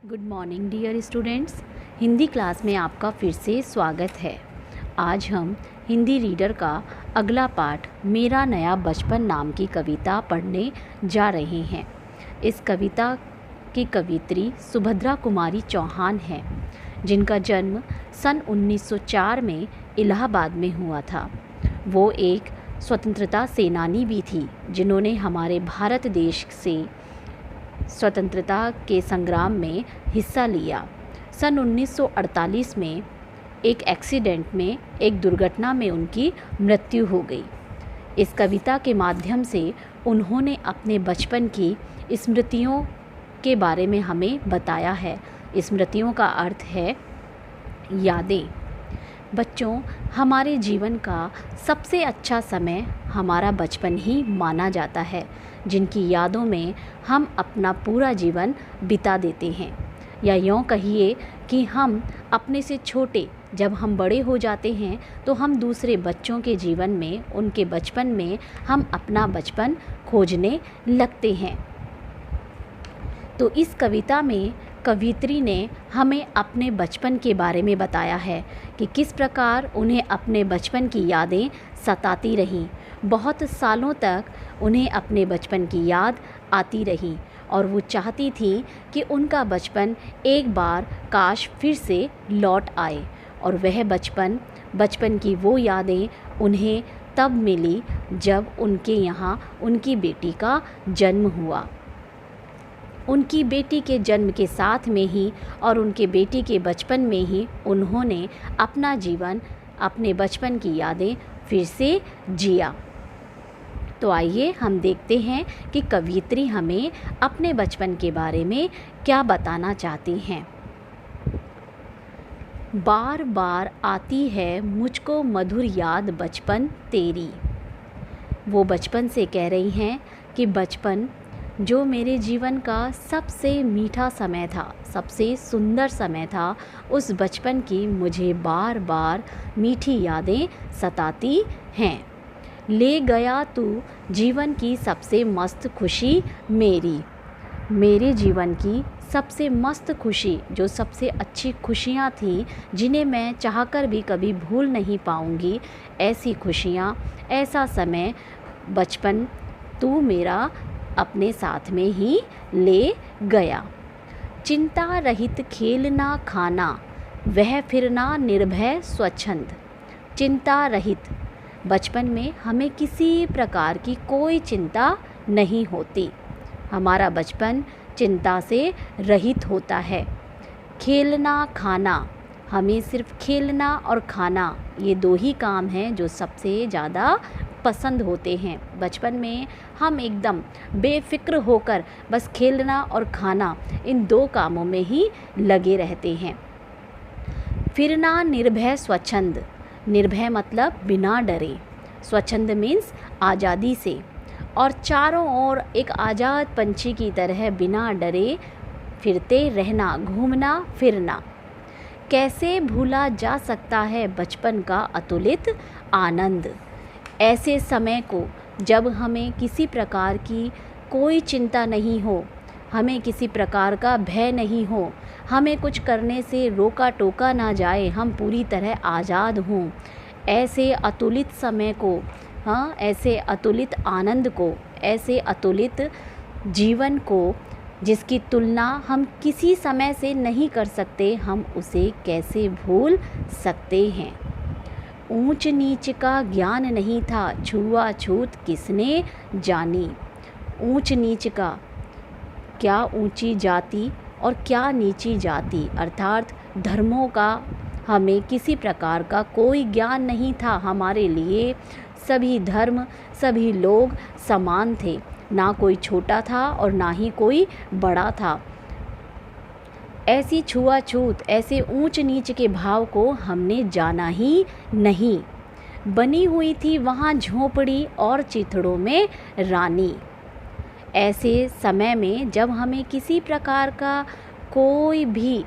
Good morning dear students. Hindi class में आपका फिर से स्वागत है। आज हम हिंदी रीडर का अगला पाठ मेरा नया बचपन नाम की कविता पढ़ने जा रहे हैं। इस कविता की कवित्री सुभद्रा कुमारी चौहान हैं, जिनका जन्म सन 1904 में इलाहाबाद में हुआ था। वो एक स्वतंत्रता सेनानी भी थी, जिन्होंने हमारे भारत देश से स्वतंत्रता के संग्राम में हिस्सा लिया। सन 1948 में एक एक्सीडेंट में, एक दुर्घटना में उनकी मृत्यु हो गई। इस कविता के माध्यम से उन्होंने अपने बचपन की स्मृतियों के बारे में हमें बताया है। स्मृतियों का अर्थ है यादें। बच्चों, हमारे जीवन का सबसे अच्छा समय हमारा बचपन ही माना जाता है, जिनकी यादों में हम अपना पूरा जीवन बिता देते हैं। या यूँ कहिए कि हम अपने से छोटे, जब हम बड़े हो जाते हैं तो हम दूसरे बच्चों के जीवन में, उनके बचपन में हम अपना बचपन खोजने लगते हैं। तो इस कविता में कवित्री ने हमें अपने बचपन के बारे में बताया है कि किस प्रकार उन्हें अपने बचपन की यादें सताती रहीं। बहुत सालों तक उन्हें अपने बचपन की याद आती रही और वो चाहती थी कि उनका बचपन एक बार काश फिर से लौट आए। और वह बचपन की वो यादें उन्हें तब मिली जब उनके यहाँ उनकी बेटी का जन्म हुआ। उनकी बेटी के जन्म के साथ में ही और उनके बेटी के बचपन में ही उन्होंने अपना जीवन, अपने बचपन की यादें फिर से जिया। तो आइए हम देखते हैं कि कवित्री हमें अपने बचपन के बारे में क्या बताना चाहती हैं। बार बार आती है मुझको मधुर याद बचपन तेरी। वो बचपन से कह रही हैं कि बचपन जो मेरे जीवन का सबसे मीठा समय था, सबसे सुंदर समय था, उस बचपन की मुझे बार बार मीठी यादें सताती हैं। ले गया तू जीवन की सबसे मस्त खुशी मेरी। मेरे जीवन की सबसे मस्त खुशी, जो सबसे अच्छी खुशियाँ थीं, जिन्हें मैं चाहकर भी कभी भूल नहीं पाऊँगी, ऐसी खुशियाँ, ऐसा समय बचपन तू मेरा अपने साथ में ही ले गया। चिंता रहित खेलना खाना, वह फिरना निर्भय स्वच्छंद। चिंता रहित, बचपन में हमें किसी प्रकार की कोई चिंता नहीं होती। हमारा बचपन चिंता से रहित होता है। खेलना खाना, हमें सिर्फ खेलना और खाना, ये दो ही काम हैं जो सबसे ज़्यादा पसंद होते हैं। बचपन में हम एकदम बेफिक्र होकर बस खेलना और खाना, इन दो कामों में ही लगे रहते हैं। फिरना निर्भय स्वच्छंद, निर्भय मतलब बिना डरे, स्वच्छंद मीन्स आज़ादी से, और चारों ओर एक आज़ाद पंछी की तरह बिना डरे फिरते रहना, घूमना फिरना। कैसे भूला जा सकता है बचपन का अतुलित आनंद। ऐसे समय को जब हमें किसी प्रकार की कोई चिंता नहीं हो, हमें किसी प्रकार का भय नहीं हो, हमें कुछ करने से रोका टोका ना जाए, हम पूरी तरह आज़ाद हों, ऐसे अतुलित समय को, ऐसे अतुलित आनंद को, ऐसे अतुलित जीवन को, जिसकी तुलना हम किसी समय से नहीं कर सकते, हम उसे कैसे भूल सकते हैं। ऊंच नीच का ज्ञान नहीं था, छुआछूत किसने जानी। ऊंच नीच का, क्या ऊंची जाति और क्या नीची जाति, अर्थात धर्मों का हमें किसी प्रकार का कोई ज्ञान नहीं था। हमारे लिए सभी धर्म, सभी लोग समान थे, ना कोई छोटा था और ना ही कोई बड़ा था। ऐसी छुआछूत, ऐसे ऊंच नीच के भाव को हमने जाना ही नहीं। बनी हुई थी वहाँ झोंपड़ी और चिथड़ों में रानी। ऐसे समय में जब हमें किसी प्रकार का कोई भी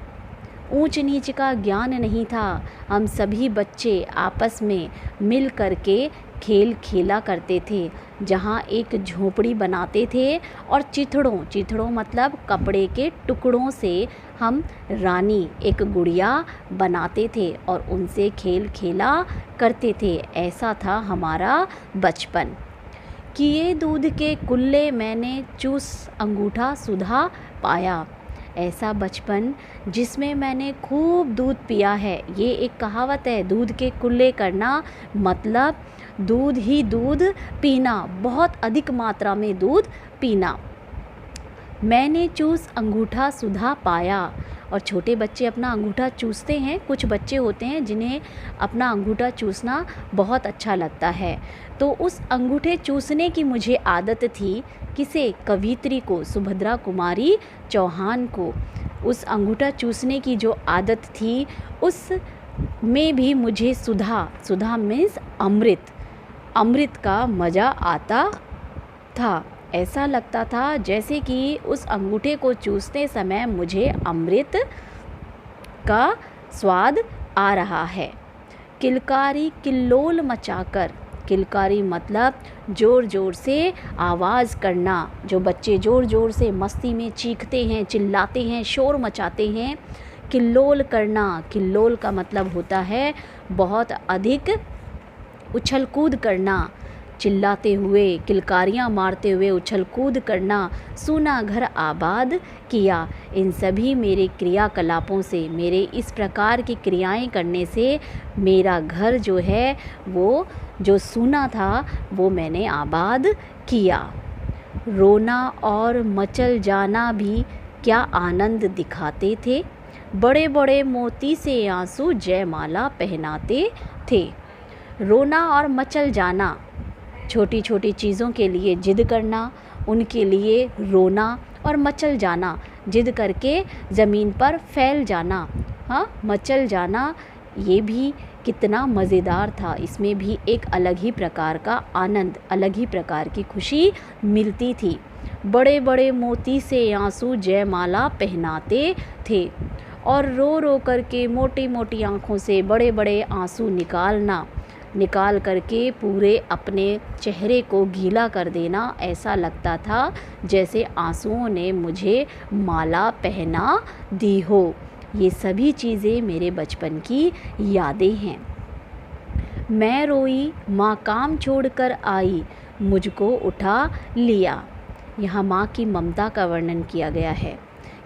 ऊंच नीच का ज्ञान नहीं था, हम सभी बच्चे आपस में मिल करके खेल खेला करते थे। जहाँ एक झोपड़ी बनाते थे और चिथड़ों मतलब कपड़े के टुकड़ों से हम रानी एक गुड़िया बनाते थे और उनसे खेल खेला करते थे। ऐसा था हमारा बचपन। किए दूध के कुल्ले मैंने चूस अंगूठा सुधा पाया। ऐसा बचपन जिसमें मैंने खूब दूध पिया है। ये एक कहावत है, दूध के कुल्ले करना मतलब दूध ही दूध पीना, बहुत अधिक मात्रा में दूध पीना। मैंने चूस अंगूठा सुधा पाया। और छोटे बच्चे अपना अंगूठा चूसते हैं। कुछ बच्चे होते हैं जिन्हें अपना अंगूठा चूसना बहुत अच्छा लगता है। तो उस अंगूठे चूसने की मुझे आदत थी। किसे? कवियत्री को, सुभद्रा कुमारी चौहान को। उस अंगूठा चूसने की जो आदत थी उस में भी मुझे सुधा मीन्स अमृत का मज़ा आता था। ऐसा लगता था जैसे कि उस अंगूठे को चूसते समय मुझे अमृत का स्वाद आ रहा है। किलकारी किल्लोल मचाकर, किलकारी मतलब ज़ोर ज़ोर से आवाज़ करना। जो बच्चे ज़ोर ज़ोर से मस्ती में चीखते हैं, चिल्लाते हैं, शोर मचाते हैं। किल्लोल करना, किल्लोल का मतलब होता है बहुत अधिक उछल कूद करना, चिल्लाते हुए, किलकारियाँ मारते हुए उछल कूद करना। सूना घर आबाद किया। इन सभी मेरे क्रियाकलापों से, मेरे इस प्रकार की क्रियाएं करने से मेरा घर जो है वो जो सूना था वो मैंने आबाद किया। रोना और मचल जाना भी क्या आनंद दिखाते थे। बड़े बड़े मोती से आंसू जयमाला पहनाते थे। रोना और मचल जाना, छोटी छोटी चीज़ों के लिए जिद करना, उनके लिए रोना और मचल जाना, जिद करके ज़मीन पर फैल जाना, हाँ मचल जाना, ये भी कितना मज़ेदार था। इसमें भी एक अलग ही प्रकार का आनंद, अलग ही प्रकार की खुशी मिलती थी। बड़े बड़े मोती से आंसू जयमाला पहनाते थे और रो रो करके मोटी मोटी आँखों से बड़े बड़े आंसू निकाल करके पूरे अपने चेहरे को गीला कर देना। ऐसा लगता था जैसे आंसुओं ने मुझे माला पहना दी हो। ये सभी चीज़ें मेरे बचपन की यादें हैं। मैं रोई, माँ काम छोड़कर आई, मुझको उठा लिया। यहाँ माँ की ममता का वर्णन किया गया है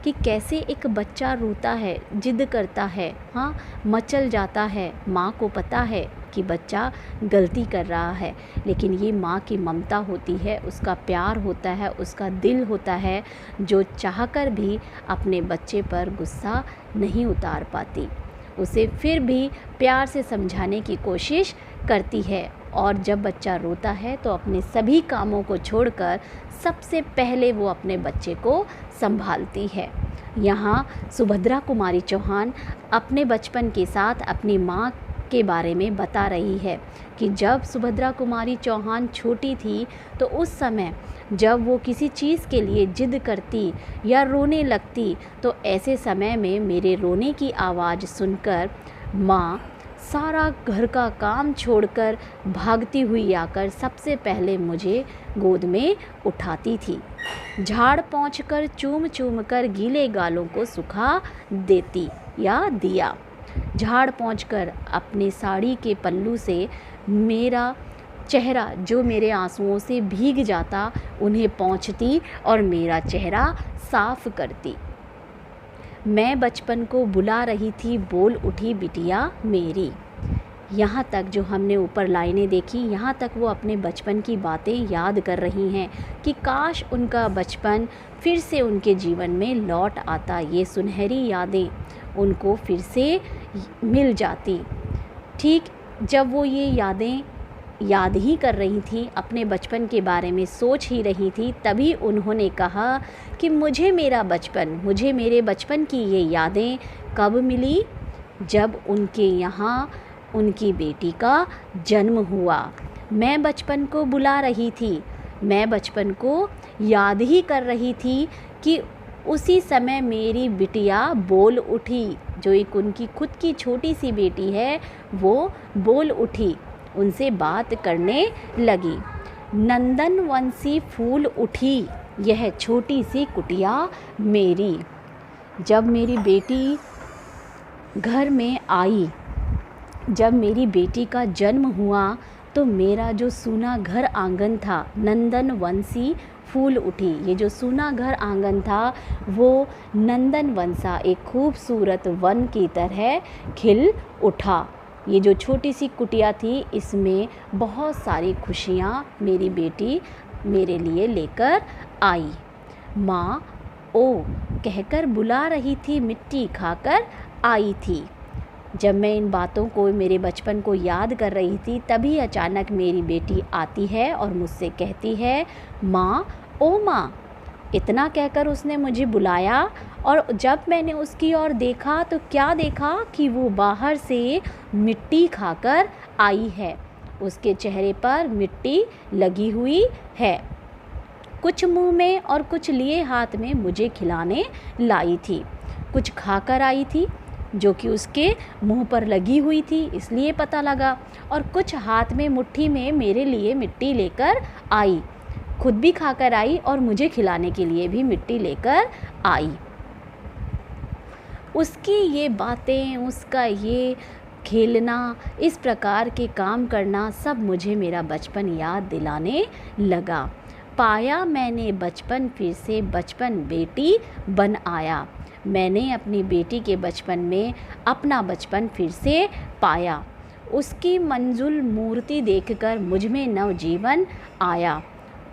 कि कैसे एक बच्चा रोता है, जिद करता है, हाँ मचल जाता है। माँ को पता है कि बच्चा गलती कर रहा है, लेकिन ये माँ की ममता होती है, उसका प्यार होता है, उसका दिल होता है, जो चाहकर भी अपने बच्चे पर गुस्सा नहीं उतार पाती। उसे फिर भी प्यार से समझाने की कोशिश करती है। और जब बच्चा रोता है तो अपने सभी कामों को छोड़कर सबसे पहले वो अपने बच्चे को संभालती है। यहाँ सुभद्रा कुमारी चौहान अपने बचपन के साथ अपनी माँ के बारे में बता रही है कि जब सुभद्रा कुमारी चौहान छोटी थी तो उस समय जब वो किसी चीज़ के लिए जिद करती या रोने लगती तो ऐसे समय में मेरे रोने की आवाज़ सुनकर माँ सारा घर का काम छोड़कर भागती हुई आकर सबसे पहले मुझे गोद में उठाती थी। झाड़ पोंछकर चूम चूम कर गीले गालों को सुखा देती या दिया। झाड़ पोंछकर अपने साड़ी के पल्लू से मेरा चेहरा जो मेरे आंसुओं से भीग जाता उन्हें पोंछती और मेरा चेहरा साफ करती। मैं बचपन को बुला रही थी, बोल उठी बिटिया मेरी। यहाँ तक जो हमने ऊपर लाइनें देखी, यहाँ तक वो अपने बचपन की बातें याद कर रही हैं कि काश उनका बचपन फिर से उनके जीवन में लौट आता, ये सुनहरी यादें उनको फिर से मिल जाती। ठीक जब वो ये यादें याद ही कर रही थी, अपने बचपन के बारे में सोच ही रही थी, तभी उन्होंने कहा कि मुझे मेरे बचपन की ये यादें कब मिली? जब उनके यहाँ उनकी बेटी का जन्म हुआ। मैं बचपन को बुला रही थी, मैं बचपन को याद ही कर रही थी कि उसी समय मेरी बिटिया बोल उठी। जो एक उनकी खुद की छोटी सी बेटी है वो बोल उठी, उनसे बात करने लगी। नंदनवंशी फूल उठी यह छोटी सी कुटिया मेरी। जब मेरी बेटी घर में आई, जब मेरी बेटी का जन्म हुआ, तो मेरा जो सूना घर आंगन था, नंदनवंशी फूल उठी, ये जो सूना घर आंगन था वो नंदनवंशा एक खूबसूरत वन की तरह खिल उठा। ये जो छोटी सी कुटिया थी, इसमें बहुत सारी खुशियाँ मेरी बेटी मेरे लिए लेकर आई। माँ ओ कहकर बुला रही थी, मिट्टी खाकर आई थी। जब मैं इन बातों को, मेरे बचपन को याद कर रही थी, तभी अचानक मेरी बेटी आती है और मुझसे कहती है, माँ ओ माँ। इतना कहकर उसने मुझे बुलाया, और जब मैंने उसकी ओर देखा तो क्या देखा कि वो बाहर से मिट्टी खाकर आई है। उसके चेहरे पर मिट्टी लगी हुई है, कुछ मुंह में और कुछ लिए हाथ में मुझे खिलाने लाई थी। कुछ खाकर आई थी जो कि उसके मुंह पर लगी हुई थी, इसलिए पता लगा, और कुछ हाथ में मुट्ठी में मेरे लिए मिट्टी लेकर आई, खुद भी खाकर आई और मुझे खिलाने के लिए भी मिट्टी लेकर आई। उसकी ये बातें, उसका ये खेलना, इस प्रकार के काम करना, सब मुझे मेरा बचपन याद दिलाने लगा। पाया मैंने बचपन फिर से, बचपन बेटी बन आया। मैंने अपनी बेटी के बचपन में अपना बचपन फिर से पाया। उसकी मंजुल मूर्ति देखकर मुझ में नवजीवन आया।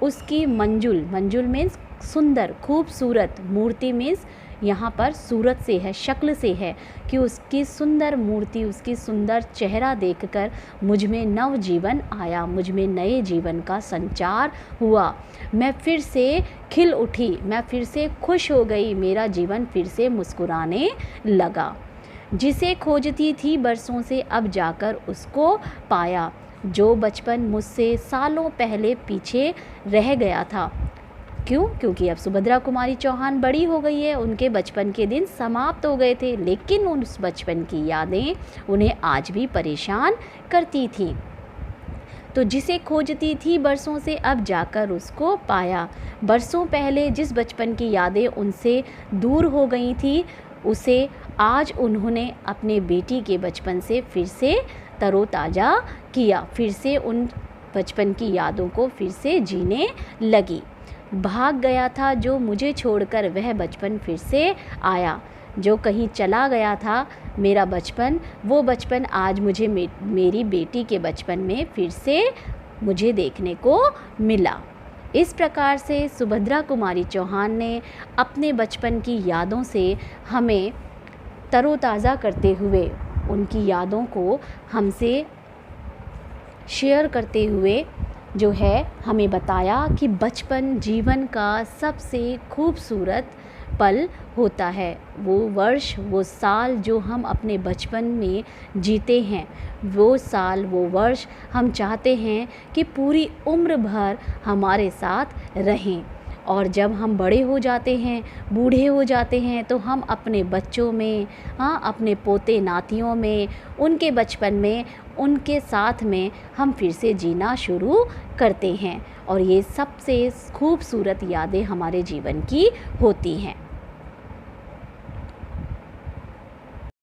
उसकी मंजुल मीन्स सुंदर, खूबसूरत, मूर्ति मीन्स यहाँ पर सूरत से है, शक्ल से है, कि उसकी सुंदर मूर्ति, उसकी सुंदर चेहरा देखकर मुझ में नव जीवन आया, मुझ में नए जीवन का संचार हुआ। मैं फिर से खिल उठी, मैं फिर से खुश हो गई, मेरा जीवन फिर से मुस्कुराने लगा। जिसे खोजती थी बरसों से, अब जाकर उसको पाया। जो बचपन मुझसे सालों पहले पीछे रह गया था। क्यों? क्योंकि अब सुभद्रा कुमारी चौहान बड़ी हो गई है, उनके बचपन के दिन समाप्त हो गए थे, लेकिन उस बचपन की यादें उन्हें आज भी परेशान करती थीं। तो जिसे खोजती थी बरसों से, अब जाकर उसको पाया। बरसों पहले जिस बचपन की यादें उनसे दूर हो गई थी, उसे आज उन्होंने अपने बेटी के बचपन से फिर से तरोताज़ा किया, फिर से उन बचपन की यादों को फिर से जीने लगी। भाग गया था जो मुझे छोड़कर, वह बचपन फिर से आया। जो कहीं चला गया था मेरा बचपन, वो बचपन आज मुझे मेरी बेटी के बचपन में फिर से मुझे देखने को मिला। इस प्रकार से सुभद्रा कुमारी चौहान ने अपने बचपन की यादों से हमें तरोताज़ा करते हुए, उनकी यादों को हमसे शेयर करते हुए जो है हमें बताया कि बचपन जीवन का सबसे खूबसूरत पल होता है। वो वर्ष, वो साल जो हम अपने बचपन में जीते हैं, वो साल, वो वर्ष हम चाहते हैं कि पूरी उम्र भर हमारे साथ रहें। और जब हम बड़े हो जाते हैं, बूढ़े हो जाते हैं, तो हम अपने बच्चों में, अपने पोते नातियों में, उनके बचपन में, उनके साथ में हम फिर से जीना शुरू करते हैं। और ये सबसे खूबसूरत यादें हमारे जीवन की होती हैं।